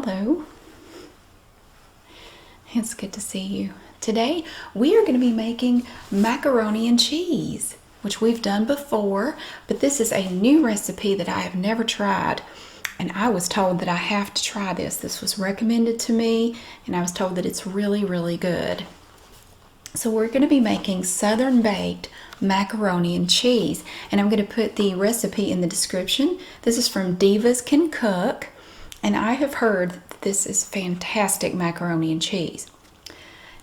Hello. It's good to see you. Today we are going to be making macaroni and cheese, which we've done before, but this is a new recipe that I have never tried. And I was told that I have to try this. This was recommended to me, and I was told that it's really, really good. So we're going to be making Southern baked macaroni and cheese, and I'm going to put the recipe in the description. This is from Divas Can Cook, and I have heard that this is fantastic macaroni and cheese.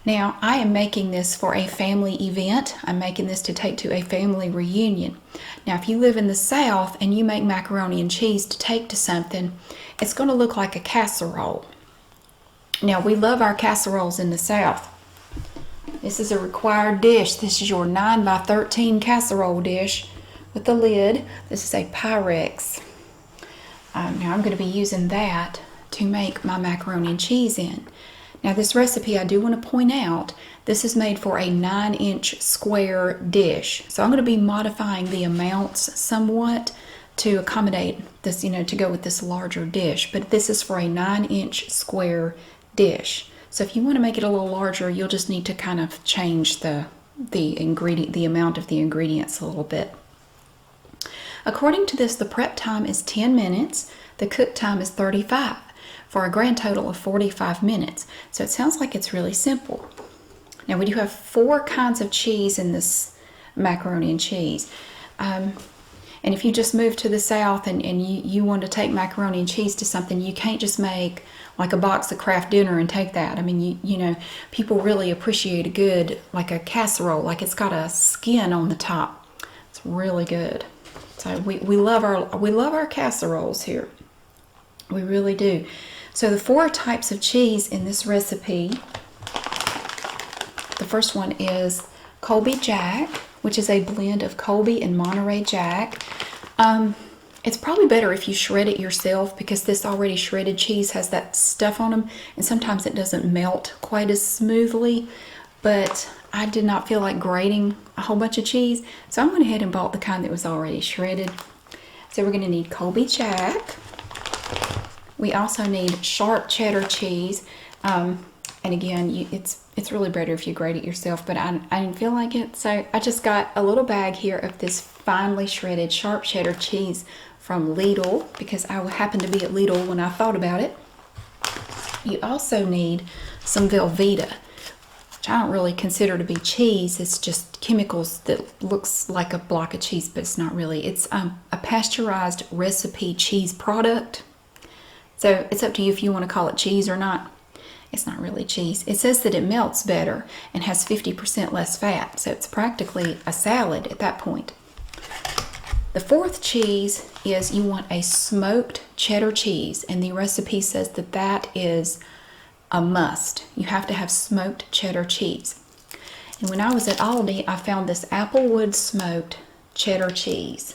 Now, I am making this for a family event. I'm making this to take to a family reunion. Now, if you live in the South and you make macaroni and cheese to take to something, it's going to look like a casserole. Now, we love our casseroles in the South. This is a required dish. This is your 9 by 13 casserole dish with the lid. This is a Pyrex. Now I'm going to be using that to make my macaroni and cheese in. Now this recipe, I do want to point out, this is made for a 9-inch square dish. So I'm going to be modifying the amounts somewhat to accommodate this, to go with this larger dish. But this is for a 9-inch square dish. So if you want to make it a little larger, you'll just need to kind of change the amount of the ingredients a little bit. According to this, the prep time is 10 minutes. The cook time is 35 for a grand total of 45 minutes. So it sounds like it's really simple. Now we do have 4 kinds of cheese in this macaroni and cheese. And if you just move to the South and you want to take macaroni and cheese to something, you can't just make like a box of Kraft Dinner and take that. I mean, people really appreciate a good, like a casserole, like it's got a skin on the top. It's really good. So we love our casseroles here. We really do. So the 4 types of cheese in this recipe. The first one is Colby Jack, which is a blend of Colby and Monterey Jack. It's probably better if you shred it yourself because this already shredded cheese has that stuff on them, and sometimes it doesn't melt quite as smoothly. But I did not feel like grating a whole bunch of cheese, so I went ahead and bought the kind that was already shredded. So we're going to need Colby Jack. We also need sharp cheddar cheese. And again, it's really better if you grate it yourself, but I didn't feel like it, so I just got a little bag here of this finely shredded sharp cheddar cheese from Lidl because I happened to be at Lidl when I thought about it. You also need some Velveeta, which I don't really consider to be cheese. It's just chemicals that looks like a block of cheese, but it's not really. It's a pasteurized recipe cheese product. So it's up to you if you want to call it cheese or not. It's not really cheese. It says that it melts better and has 50% less fat, so it's practically a salad at that point. The 4th cheese is you want a smoked cheddar cheese, and the recipe says that that is a must. You have to have smoked cheddar cheese. And when I was at Aldi, I found this Applewood smoked cheddar cheese.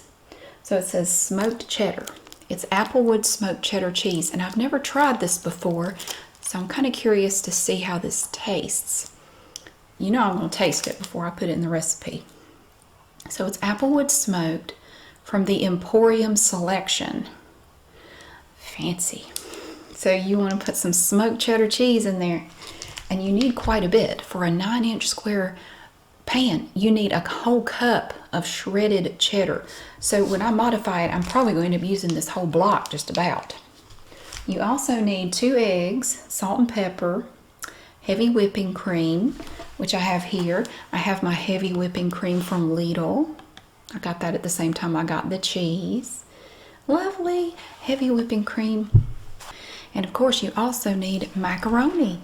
So it says smoked cheddar. It's Applewood smoked cheddar cheese, and I've never tried this before, so I'm kind of curious to see how this tastes. I'm going to taste it before I put it in the recipe. So it's Applewood smoked from the Emporium Selection. Fancy. So you want to put some smoked cheddar cheese in there, and you need quite a bit. For a 9-inch square pan, you need a whole cup of shredded cheddar. So when I modify it, I'm probably going to be using this whole block just about. You also need 2 eggs, salt and pepper, heavy whipping cream, which I have here. I have my heavy whipping cream from Lidl. I got that at the same time I got the cheese. Lovely heavy whipping cream. And of course you also need macaroni.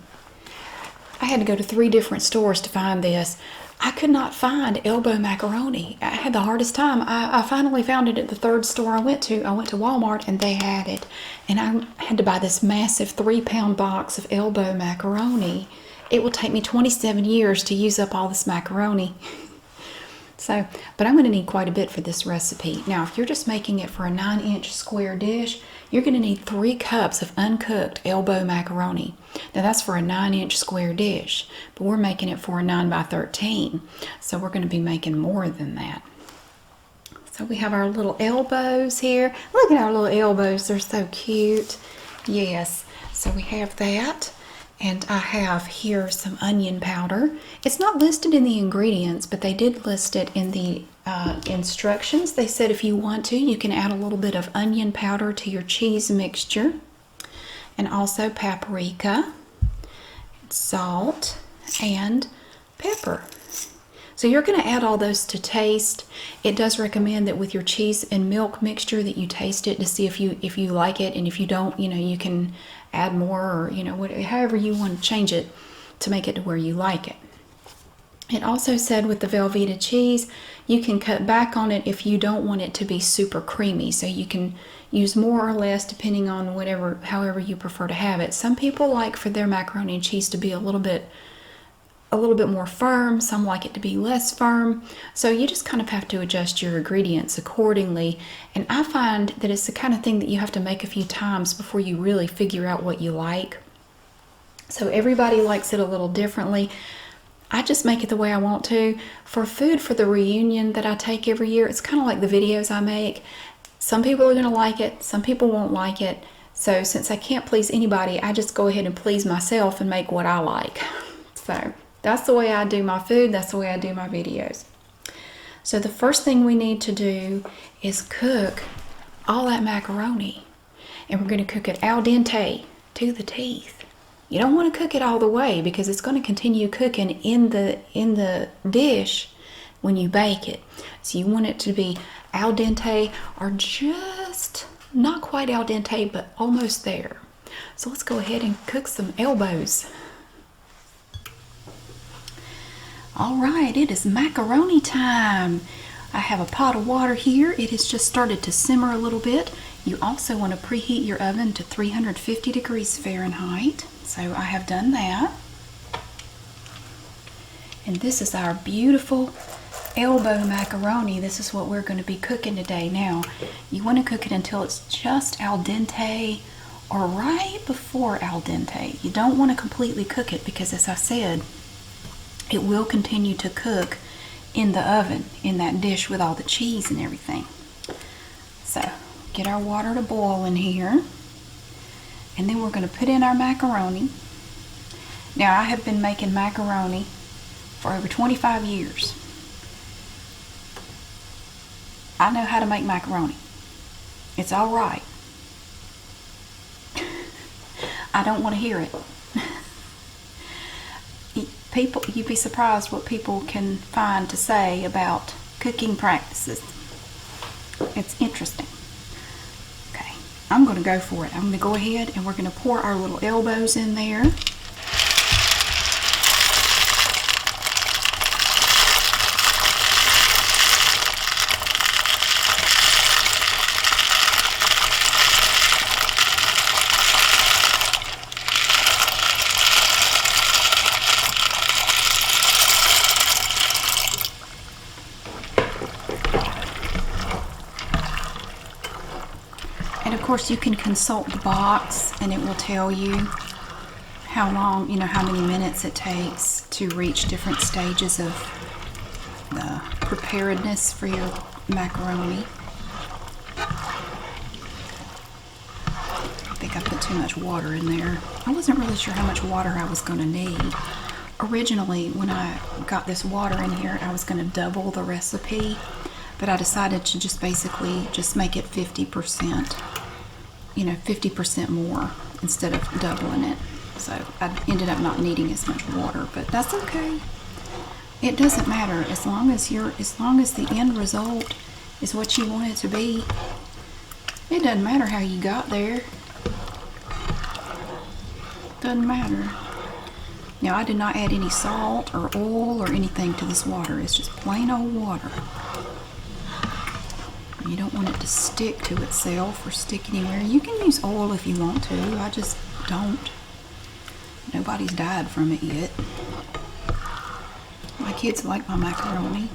I had to go to 3 different stores to find this. I could not find elbow macaroni. I had the hardest time. I finally found it at the 3rd store I went to. I went to Walmart and they had it. And I had to buy this massive 3-pound box of elbow macaroni. It will take me 27 years to use up all this macaroni. But I'm going to need quite a bit for this recipe. Now, if you're just making it for a 9-inch square dish, you're going to need 3 cups of uncooked elbow macaroni. Now, that's for a 9-inch square dish, but we're making it for a 9 by 13, so we're going to be making more than that. So we have our little elbows here. Look at our little elbows. They're so cute. Yes, so we have that, and I have here some onion powder. It's not listed in the ingredients, but they did list it in the instructions. They said if you want to, you can add a little bit of onion powder to your cheese mixture, and also paprika, salt, and pepper. So you're going to add all those to taste. It does recommend that with your cheese and milk mixture that you taste it to see if you like it, and if you don't, you can add more, or however you want to change it to make it to where you like it. It also said with the Velveeta cheese, you can cut back on it if you don't want it to be super creamy. So you can use more or less depending on however you prefer to have it. Some people like for their macaroni and cheese to be a little bit more firm. Some like it to be less firm. So you just kind of have to adjust your ingredients accordingly. And I find that it's the kind of thing that you have to make a few times before you really figure out what you like. So everybody likes it a little differently. I just make it the way I want to. For food for the reunion that I take every year, it's kind of like the videos I make. Some people are going to like it, some people won't like it. So since I can't please anybody, I just go ahead and please myself and make what I like. So that's the way I do my food, that's the way I do my videos. So the first thing we need to do is cook all that macaroni. And we're going to cook it al dente, to the teeth. You don't want to cook it all the way because it's going to continue cooking in the dish when you bake it. So you want it to be al dente, or just not quite al dente, but almost there. So let's go ahead and cook some elbows. All right, it is macaroni time. I have a pot of water here. It has just started to simmer a little bit. You also want to preheat your oven to 350 degrees Fahrenheit. So I have done that. And this is our beautiful elbow macaroni. This is what we're going to be cooking today. Now, you want to cook it until it's just al dente, or right before al dente. You don't want to completely cook it because, as I said, it will continue to cook in the oven, in that dish with all the cheese and everything. So, get our water to boil in here. And then we're going to put in our macaroni. Now, I have been making macaroni for over 25 years. I know how to make macaroni. It's all right. I don't want to hear it. You'd be surprised what people can find to say about cooking practices. It's interesting. Okay, I'm going to go for it. I'm going to go ahead and we're going to pour our little elbows in there. Of course, you can consult the box and it will tell you how long, how many minutes it takes to reach different stages of the preparedness for your macaroni. I think I put too much water in there. I wasn't really sure how much water I was going to need. Originally, when I got this water in here, I was going to double the recipe, but I decided to just basically just make it 50%. 50% more instead of doubling it. So I ended up not needing as much water, but that's okay. It doesn't matter as long as the end result is what you want it to be. It doesn't matter how you got there. Doesn't matter. Now, I did not add any salt or oil or anything to this water. It's just plain old water. You don't want it to stick to itself or stick anywhere. You can use oil if you want to. I just don't. Nobody's died from it yet. My kids like my macaroni.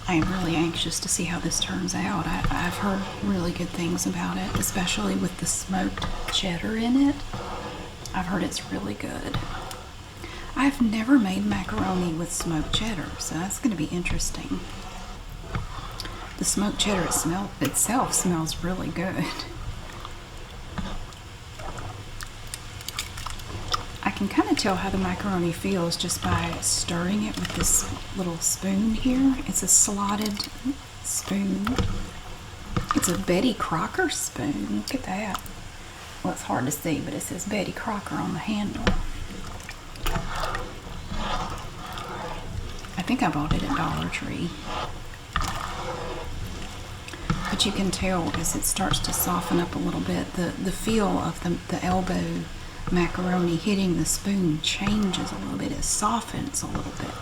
I am really anxious to see how this turns out. I've heard really good things about it, especially with the smoked cheddar in it. I've heard it's really good. I've never made macaroni with smoked cheddar, so that's going to be interesting. The smoked cheddar itself smells really good. I can kind of tell how the macaroni feels just by stirring it with this little spoon here. It's a slotted spoon. It's a Betty Crocker spoon. Look at that. Well, it's hard to see, but it says Betty Crocker on the handle. I think I bought it at Dollar Tree. But you can tell as it starts to soften up a little bit, the feel of the elbow macaroni hitting the spoon changes a little bit. It softens a little bit.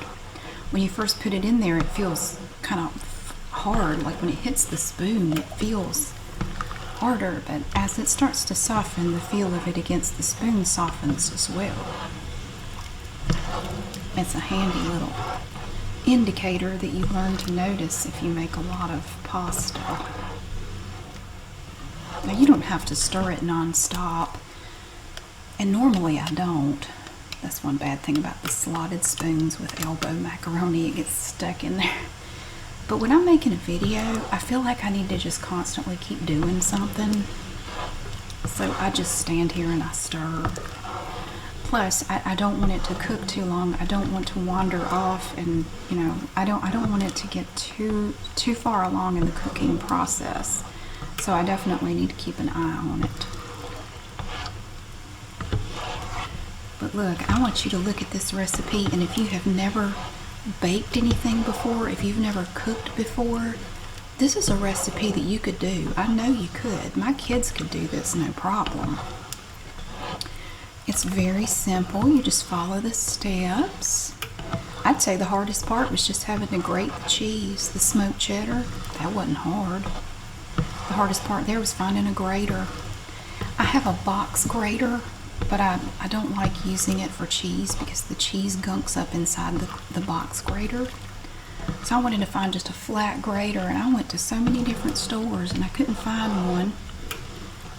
When you first put it in there, it feels kind of hard. Like when it hits the spoon, it feels harder. But as it starts to soften, the feel of it against the spoon softens as well. It's a handy little indicator that you learn to notice if you make a lot of pasta. Now you don't have to stir it non-stop. And normally I don't. That's one bad thing about the slotted spoons with elbow macaroni. It gets stuck in there. But when I'm making a video, I feel like I need to just constantly keep doing something. So I just stand here and I stir. Plus, I don't want it to cook too long. I don't want to wander off, and you know, I don't want it to get too far along in the cooking process. So I definitely need to keep an eye on it. But look, I want you to look at this recipe, and if you have never baked anything before, if you've never cooked before, this is a recipe that you could do. I know you could. My kids could do this no problem. It's very simple. You just follow the steps. I'd say the hardest part was just having to grate the cheese, the smoked cheddar. That wasn't hard. The hardest part there was finding a grater. I have a box grater, but I don't like using it for cheese because the cheese gunks up inside the box grater. So I wanted to find just a flat grater, and I went to so many different stores and I couldn't find one.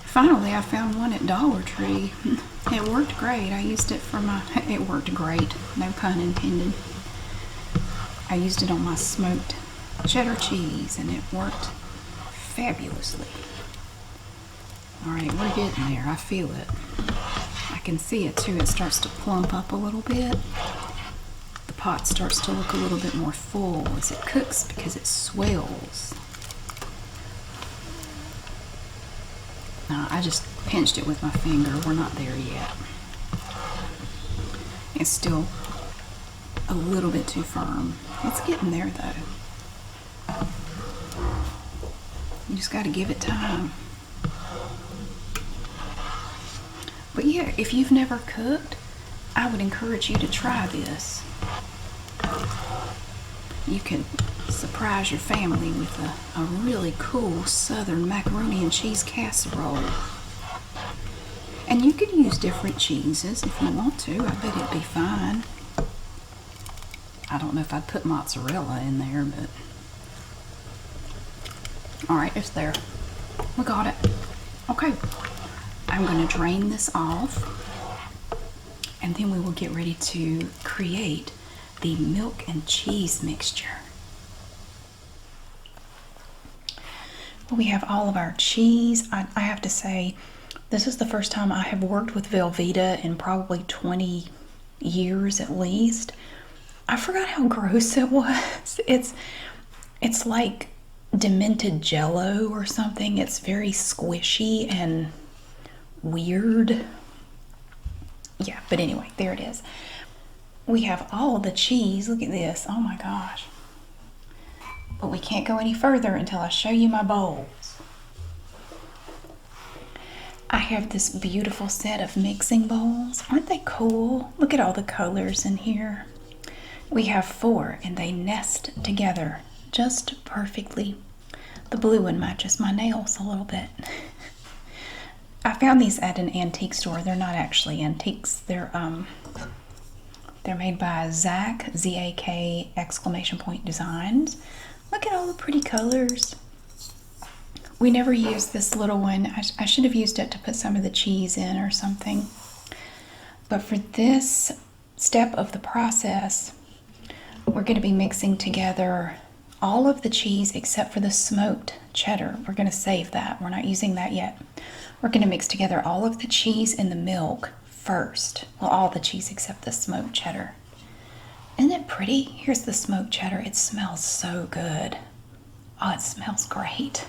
Finally, I found one at Dollar Tree. It worked great. I used it for it worked great, no pun intended. I used it on my smoked cheddar cheese and it worked fabulously. Alright, we're getting there. I feel it. I can see it too. It starts to plump up a little bit. The pot starts to look a little bit more full as it cooks because it swells. Now, I just pinched it with my finger. We're not there yet. It's still a little bit too firm. It's getting there though. You just got to give it time. But yeah, if you've never cooked, I would encourage you to try this. You can surprise your family with a really cool southern macaroni and cheese casserole. And you could use different cheeses if you want to. I bet it'd be fine. I don't know if I'd put mozzarella in there, but... Alright, it's there. We got it. Okay. I'm going to drain this off. And then we will get ready to create the milk and cheese mixture. We have all of our cheese. I have to say, this is the first time I have worked with Velveeta in probably 20 years at least. I forgot how gross it was. It's like demented jello or something. It's very squishy and weird. Yeah, but anyway, there it is. We have all the cheese. Look at this. Oh my gosh. But we can't go any further until I show you my bowls. I have this beautiful set of mixing bowls. Aren't they cool? Look at all the colors in here. We have 4 and they nest together just perfectly. The blue one matches my nails a little bit. I found these at an antique store. They're not actually antiques. They're made by Zak, Z-A-K exclamation point designs. Look at all the pretty colors. We never used this little one. I should have used it to put some of the cheese in or something. But for this step of the process, we're going to be mixing together all of the cheese except for the smoked cheddar. We're going to save that. We're not using that yet. We're going to mix together all of the cheese and the milk first. Well, all the cheese except the smoked cheddar. Isn't it pretty? Here's the smoked cheddar. It smells so good. Oh, it smells great.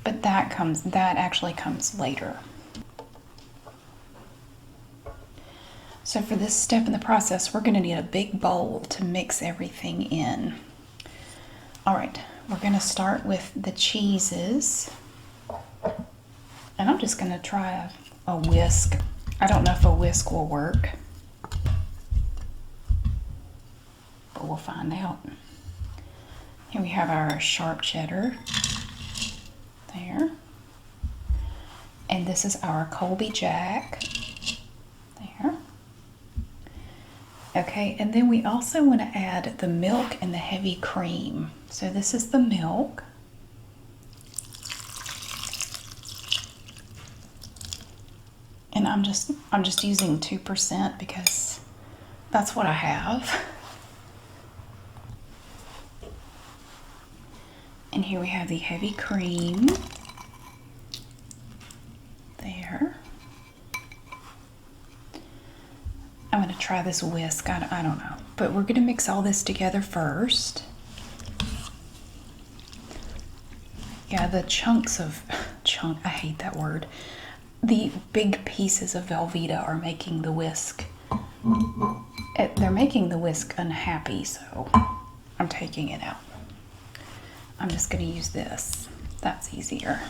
But that actually comes later. So for this step in the process, we're going to need a big bowl to mix everything in. All right, we're going to start with the cheeses. And I'm just going to try a whisk. I don't know if a whisk will work, but we'll find out. Here we have our sharp cheddar there. And this is our Colby Jack there. Okay, and then we also want to add the milk and the heavy cream. So this is the milk. And I'm just using 2% because that's what I have. And here we have the heavy cream there. I'm going to try this whisk. I don't know. But we're going to mix all this together first. Yeah, the I hate that word. The big pieces of Velveeta are making the whisk. They're making the whisk unhappy, so I'm taking it out. I'm just going to use this. That's easier.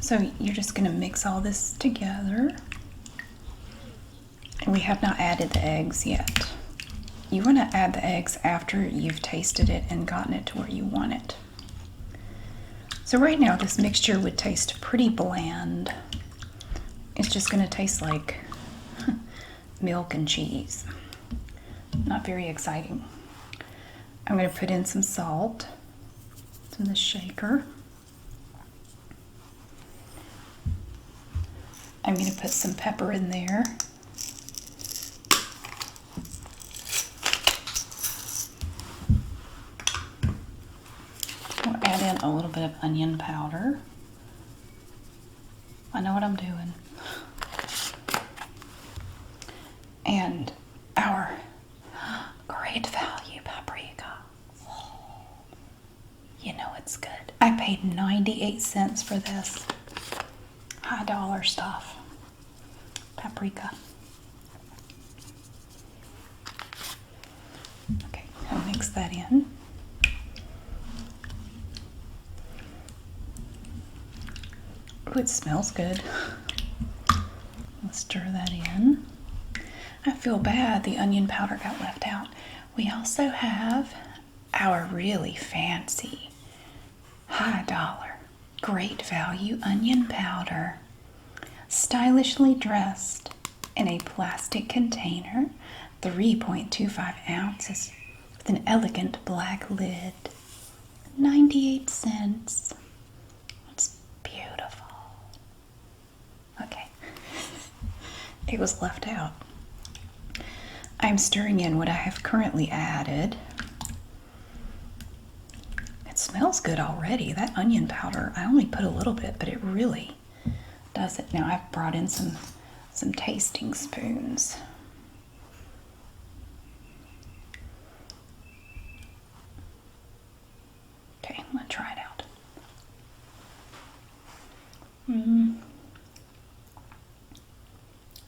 So you're just going to mix all this together. And we have not added the eggs yet. You want to add the eggs after you've tasted it and gotten it to where you want it. So right now this mixture would taste pretty bland. It's just going to taste like milk and cheese. Not very exciting. I'm going to put in some salt. It's in the shaker. I'm going to put some pepper in there. We'll add in a little bit of onion powder. I know what I'm doing. And our great value paprika. You know it's good. I paid 98 cents for this. High dollar stuff. Paprika. Okay, I'll mix that in. Oh, it smells good. Let's stir that in. I feel bad the onion powder got left out. We also have our really fancy, high dollar, great value onion powder, stylishly dressed in a plastic container, 3.25 ounces, with an elegant black lid. 98 cents. It's beautiful. Okay. It was left out. I'm stirring in what I have currently added. It smells good already. That onion powder, I only put a little bit, but it really does it. Now I've brought in some tasting spoons. Okay, I'm gonna try it out.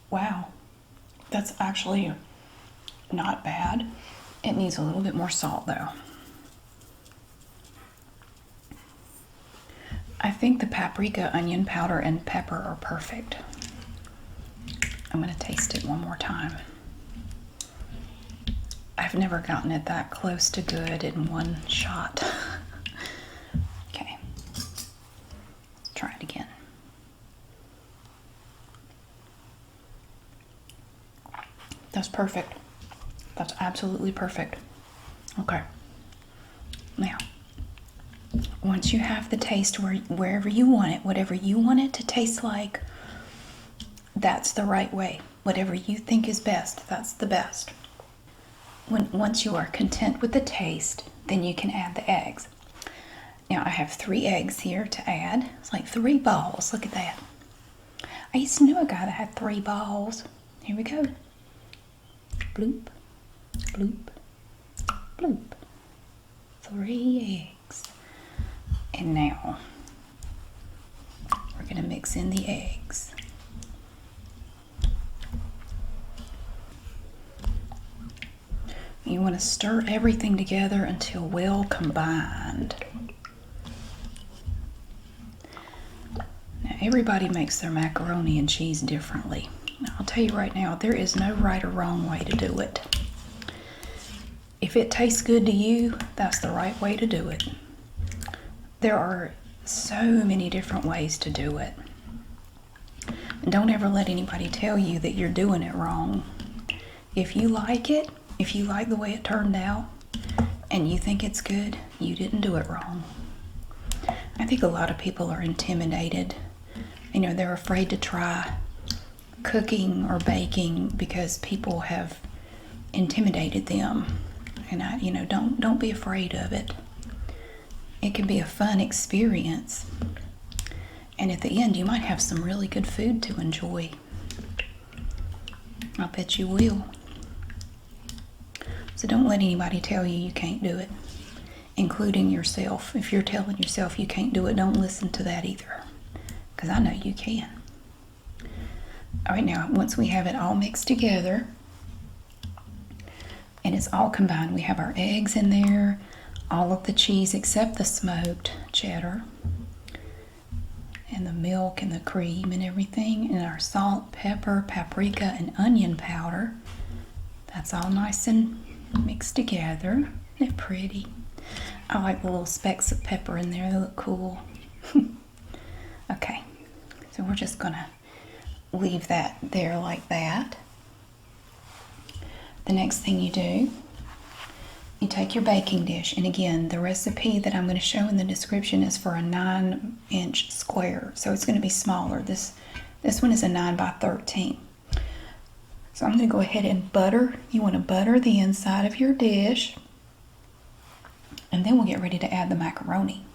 Wow, that's actually not bad. It needs a little bit more salt though. I think the paprika, onion powder, and pepper are perfect. I'm going to taste it one more time. I've never gotten it that close to good in one shot. Okay, let's try it again. That's perfect. That's absolutely perfect. Okay. Now, once you have the taste wherever you want it, whatever you want it to taste like, that's the right way. Whatever you think is best, that's the best. Once you are content with the taste, then you can add the eggs. Now I have 3 eggs here to add. It's like 3 balls. Look at that. I used to know a guy that had 3 balls. Here we go. Bloop, bloop, bloop. 3 eggs. And now we're going to mix in the eggs. You want to stir everything together until well combined. Now, everybody makes their macaroni and cheese differently. Now, I'll tell you right now, there is no right or wrong way to do it. If it tastes good to you, that's the right way to do it. There are so many different ways to do it. And don't ever let anybody tell you that you're doing it wrong. If you like it, if you like the way it turned out, and you think it's good, you didn't do it wrong. I think a lot of people are intimidated. You know, they're afraid to try cooking or baking because people have intimidated them. And don't be afraid of it. It can be a fun experience. And at the end, you might have some really good food to enjoy. I bet you will. So don't let anybody tell you can't do it, including yourself. If you're telling yourself you can't do it, don't listen to that either, because I know you can. All right, now, once we have it all mixed together, and it's all combined, we have our eggs in there, all of the cheese except the smoked cheddar, and the milk and the cream and everything, and our salt, pepper, paprika, and onion powder. That's all nice and mixed together. Isn't it pretty? I like the little specks of pepper in there. They look cool. Okay, so we're just gonna leave that there like that. The next thing you do, you take your baking dish, and again, the recipe that I'm going to show in the description is for a 9-inch square, so it's going to be smaller. This one is a 9 by 13. So I'm going to go ahead and butter. You want to butter the inside of your dish, and then we'll get ready to add the macaroni.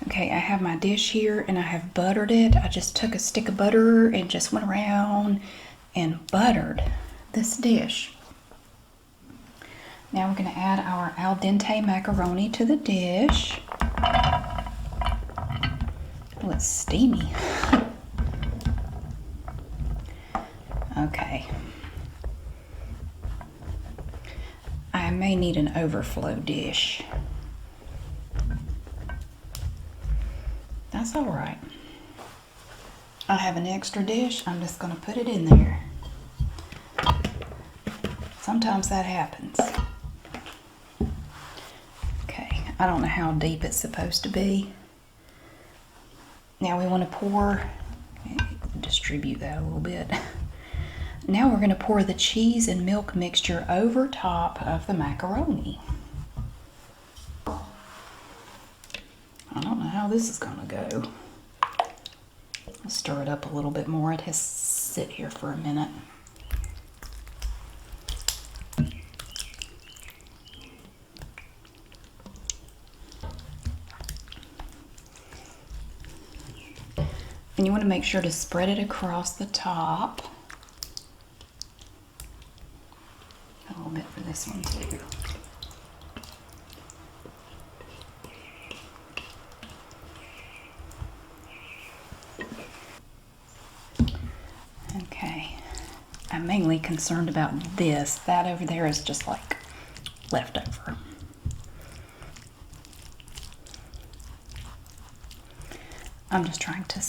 Okay, I have my dish here and I have buttered it. I just took a stick of butter and just went around and buttered this dish. Now we're going to add our al dente macaroni to the dish. Oh, it's steamy. Okay. I may need an overflow dish. That's all right. I have an extra dish. I'm just going to put it in there. Sometimes that happens. Okay, I don't know how deep it's supposed to be. Now we want to pour, distribute that a little bit. Now we're going to pour the cheese and milk mixture over top of the macaroni. I don't know how this is going to go. I'll stir it up a little bit more. It has to sit here for a minute. And you want to make sure to spread it across the top. A little bit for this one too. Okay, I'm mainly concerned about this. That over there is just like leftover. I'm just trying to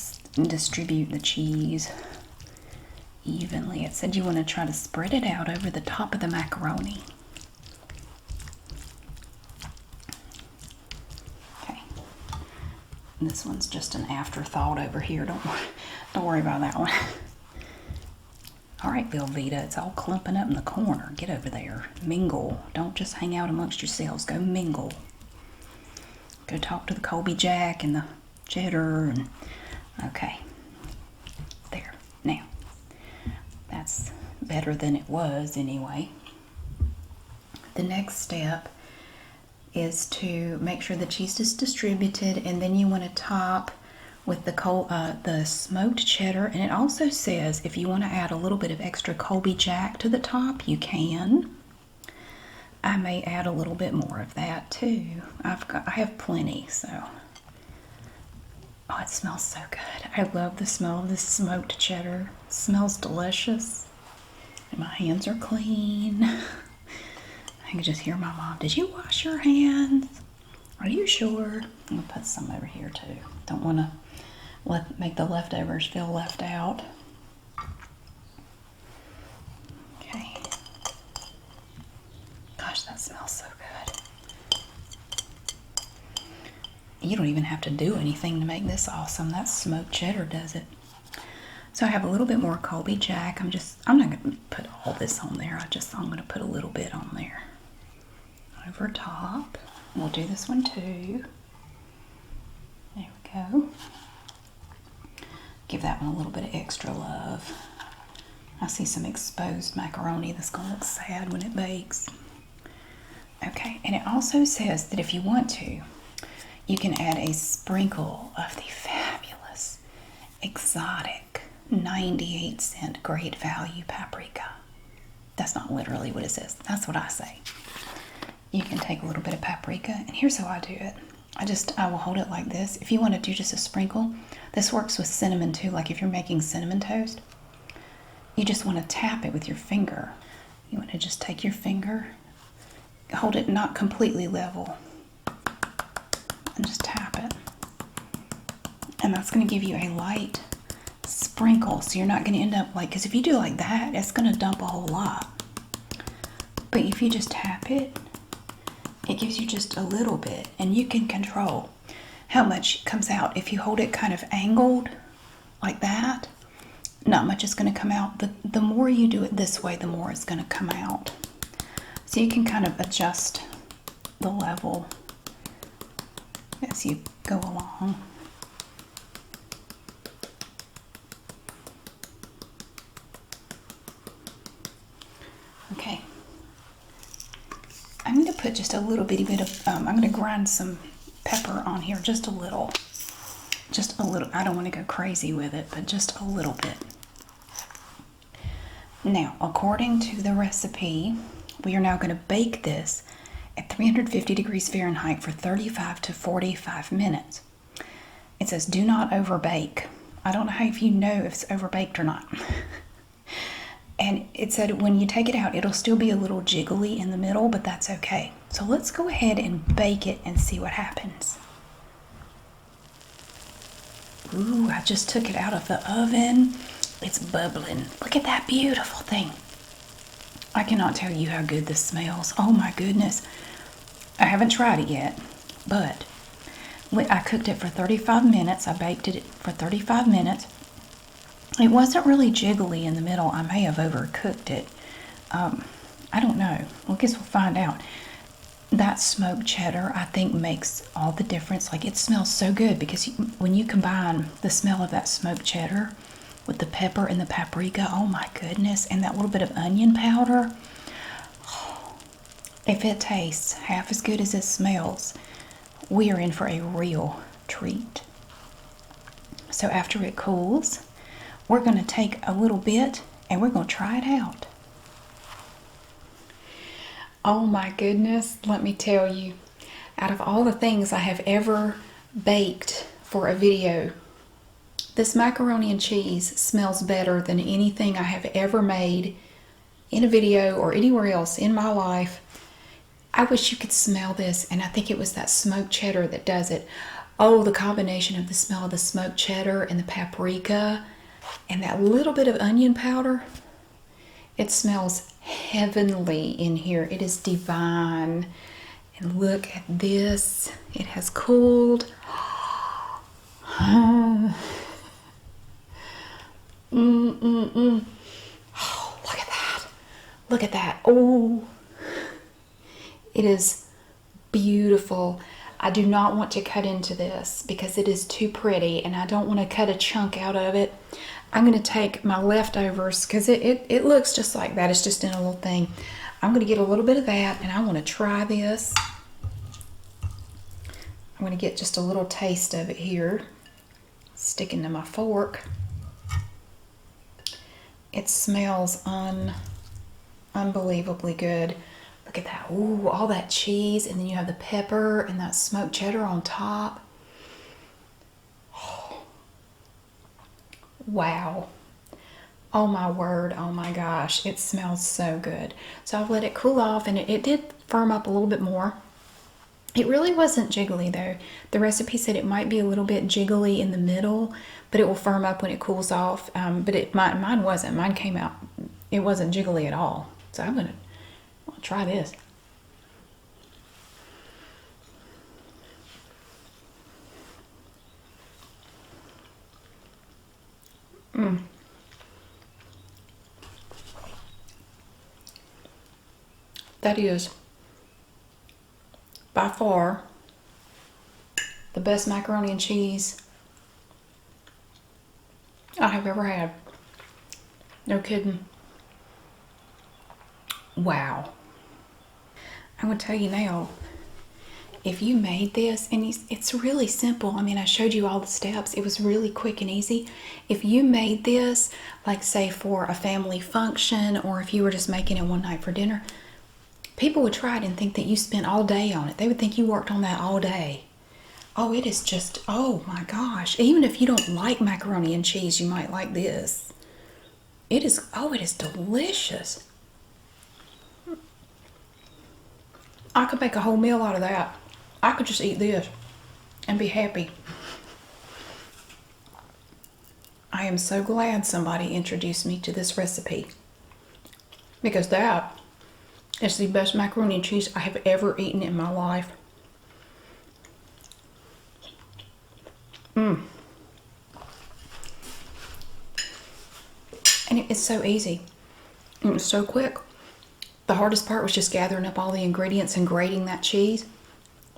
distribute the cheese evenly. It said you want to try to spread it out over the top of the macaroni. Okay, and this one's just an afterthought over here. Don't worry about that one. All right, Velveeta, it's all clumping up in the corner. Get over there. Mingle. Don't just hang out amongst yourselves. Go mingle. Go talk to the Colby Jack and the cheddar. And okay. There. Now, that's better than it was anyway. The next step is to make sure the cheese is distributed, and then you want to top with the smoked cheddar. And it also says if you want to add a little bit of extra Colby Jack to the top, you can. I may add a little bit more of that too. I have plenty, so. Oh, it smells so good. I love the smell of this smoked cheddar. It smells delicious. And my hands are clean. I can just hear my mom. Did you wash your hands? Are you sure? I'm gonna put some over here too. Don't want to make the leftovers feel left out. Okay. Gosh, that smells so good. You don't even have to do anything to make this awesome. That smoked cheddar does it. So I have a little bit more Colby Jack. I'm not gonna put all this on there. I'm gonna put a little bit on there. Over top. We'll do this one too. There we go. Give that one a little bit of extra love. I see some exposed macaroni that's gonna look sad when it bakes. Okay, and it also says that if you want to, you can add a sprinkle of the fabulous, exotic, 98-cent great value paprika. That's not literally what it says. That's what I say. You can take a little bit of paprika, and here's how I do it. I will hold it like this. If you want to do just a sprinkle, this works with cinnamon too. Like if you're making cinnamon toast, you just want to tap it with your finger. You want to just take your finger, hold it not completely level, and just tap it. And that's going to give you a light sprinkle, so you're not going to end up like, because if you do like that, it's going to dump a whole lot. But if you just tap it, it gives you just a little bit, and you can control how much comes out. If you hold it kind of angled like that, not much is going to come out. The more you do it this way, the more it's going to come out. So you can kind of adjust the level as you go along. Okay. I'm going to put just a little bitty bit of, I'm going to grind some pepper on here, just a little. Just a little. I don't want to go crazy with it, but just a little bit. Now, according to the recipe, we are now going to bake this at 350 degrees Fahrenheit for 35 to 45 minutes. It says do not overbake. I don't know how if you know if it's overbaked or not. And it said when you take it out, it'll still be a little jiggly in the middle, but that's okay. So let's go ahead and bake it and see what happens. Ooh, I just took it out of the oven. It's bubbling. Look at that beautiful thing. I cannot tell you how good this smells. Oh my goodness. I haven't tried it yet, but I cooked it for 35 minutes. I baked it for 35 minutes. It wasn't really jiggly in the middle. I may have overcooked it. I don't know. Well, I guess we'll find out. That smoked cheddar, I think, makes all the difference. Like, it smells so good because when you combine the smell of that smoked cheddar with the pepper and the paprika, oh my goodness, and that little bit of onion powder, if it tastes half as good as it smells, we are in for a real treat. So after it cools, we're going to take a little bit and we're going to try it out. Oh my goodness, let me tell you, out of all the things I have ever baked for a video, this macaroni and cheese smells better than anything I have ever made in a video or anywhere else in my life. I wish you could smell this, and I think it was that smoked cheddar that does it. Oh, the combination of the smell of the smoked cheddar and the paprika and that little bit of onion powder. It smells heavenly in here. It is divine. And look at this. It has cooled. Oh, look at that. Look at that. Oh, it is beautiful. I do not want to cut into this because it is too pretty and I don't want to cut a chunk out of it. I'm going to take my leftovers because it looks just like that. It's just in a little thing. I'm going to get a little bit of that and I want to try this. I'm going to get just a little taste of it here. Sticking to my fork. It smells unbelievably good. Look at that. Ooh, all that cheese, and then you have the pepper and that smoked cheddar on top. Oh. Wow. Oh my word. Oh my gosh. It smells so good. So I've let it cool off, and it did firm up a little bit more. It really wasn't jiggly though. The recipe said it might be a little bit jiggly in the middle, but it will firm up when it cools off. But mine wasn't. Mine came out. It wasn't jiggly at all. So I'm gonna try this. That is by far the best macaroni and cheese I have ever had. No kidding. Wow. I'm going to tell you now, if you made this, and it's really simple. I mean, I showed you all the steps. It was really quick and easy. If you made this, like say for a family function, or if you were just making it one night for dinner, people would try it and think that you spent all day on it. They would think you worked on that all day. Oh, it is just, oh my gosh. Even if you don't like macaroni and cheese, you might like this. It is delicious. I could make a whole meal out of that. I could just eat this and be happy. I am so glad somebody introduced me to this recipe, because that is the best macaroni and cheese I have ever eaten in my life. And it's so easy. It was so quick. The hardest part was just gathering up all the ingredients and grating that cheese.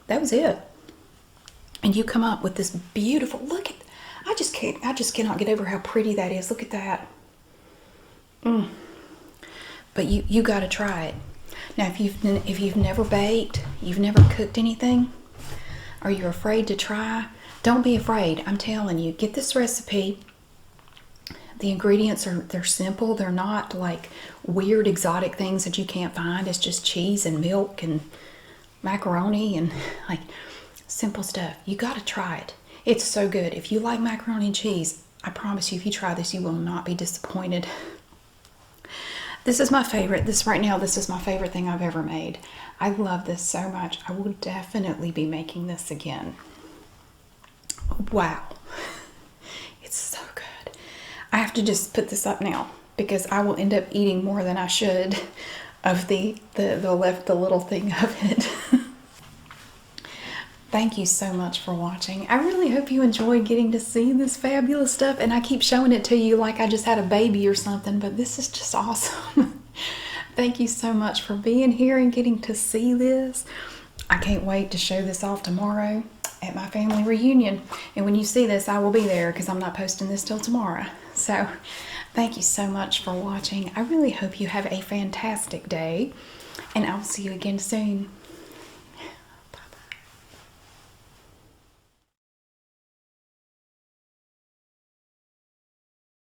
That was it. And you come up with this beautiful, look at, I just cannot get over how pretty that is. Look at that. But you got to try it. Now, if you've never baked, you've never cooked anything, or you're afraid to try, don't be afraid. I'm telling you, get this recipe. The ingredients they're simple. They're not like weird exotic things that you can't find. It's just cheese and milk and macaroni and like simple stuff. You got to try it. It's so good. If you like macaroni and cheese, I promise you, if you try this, you will not be disappointed. This is my favorite. This is my favorite thing I've ever made. I love this so much. I will definitely be making this again. Wow. It's so good. I have to just put this up now because I will end up eating more than I should of the little thing of it. Thank you so much for watching. I really hope you enjoyed getting to see this fabulous stuff, and I keep showing it to you like I just had a baby or something, but this is just awesome. Thank you so much for being here and getting to see this. I can't wait to show this off tomorrow at my family reunion. And when you see this, I will be there because I'm not posting this till tomorrow. So thank you so much for watching. I really hope you have a fantastic day, and I'll see you again soon.